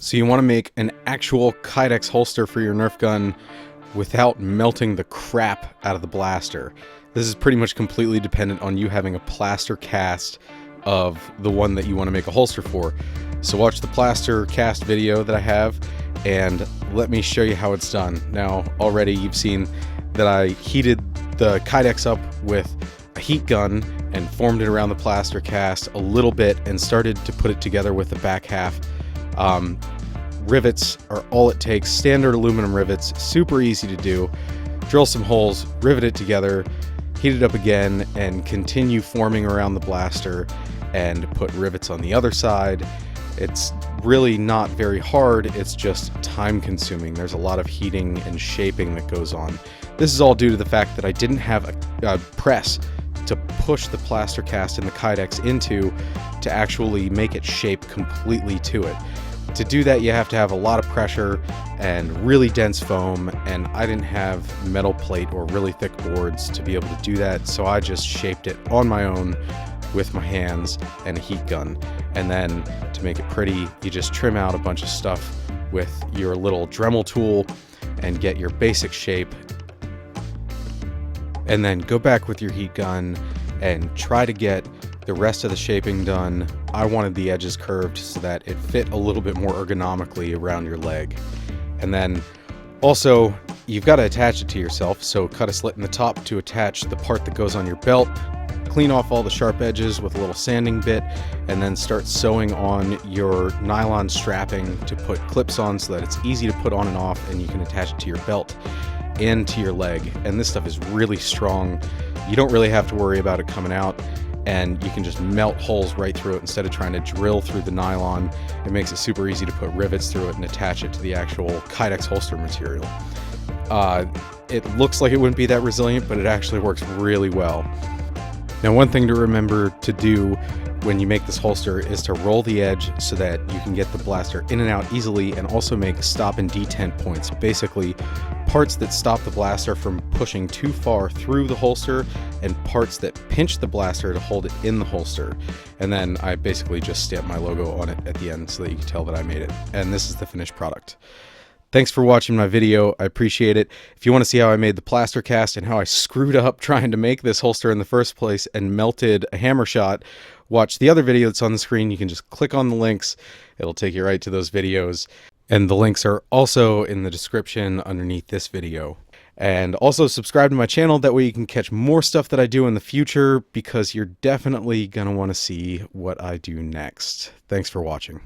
So you want to make an actual Kydex holster for your Nerf gun without melting the crap out of the blaster. This is pretty much completely dependent on you having a plaster cast of the one that you want to make a holster for. So watch the plaster cast video that I have and let me show you how it's done. Now already you've seen that I heated the Kydex up with a heat gun and formed it around the plaster cast a little bit and started to put it together with the back half. Rivets are all it takes, standard aluminum rivets, super easy to do. Drill some holes, rivet it together, heat it up again, and continue forming around the blaster and put rivets on the other side. It's really not very hard, it's just time consuming. There's a lot of heating and shaping that goes on. This is all due to the fact that I didn't have a press to push the plaster cast in the Kydex into to actually make it shape completely to it. To do that, you have to have a lot of pressure and really dense foam, and I didn't have metal plate or really thick boards to be able to do that, so I just shaped it on my own with my hands and a heat gun. And then to make it pretty, you just trim out a bunch of stuff with your little Dremel tool and get your basic shape, and then go back with your heat gun and try to get the rest of the shaping done. I wanted the edges curved so that it fit a little bit more ergonomically around your leg. And then also you've got to attach it to yourself, so cut a slit in the top to attach the part that goes on your belt, clean off all the sharp edges with a little sanding bit, and then start sewing on your nylon strapping to put clips on so that it's easy to put on and off, and you can attach it to your belt and to your leg. And this stuff is really strong. You don't really have to worry about it coming out, and you can just melt holes right through it instead of trying to drill through the nylon. It makes it super easy to put rivets through it and attach it to the actual Kydex holster material. It looks like it wouldn't be that resilient, but it actually works really well. Now, one thing to remember to do when you make this holster is to roll the edge so that you can get the blaster in and out easily, and also make stop and detent points. Basically, parts that stop the blaster from pushing too far through the holster, and parts that pinch the blaster to hold it in the holster. And then I basically just stamp my logo on it at the end so that you can tell that I made it. And this is the finished product. Thanks for watching my video. I appreciate it. If you want to see how I made the plaster cast and how I screwed up trying to make this holster in the first place and melted a Hammershot, watch the other video that's on the screen. You can just click on the links. It'll take you right to those videos. And the links are also in the description underneath this video. And also subscribe to my channel. That way you can catch more stuff that I do in the future, because you're definitely going to want to see what I do next. Thanks for watching.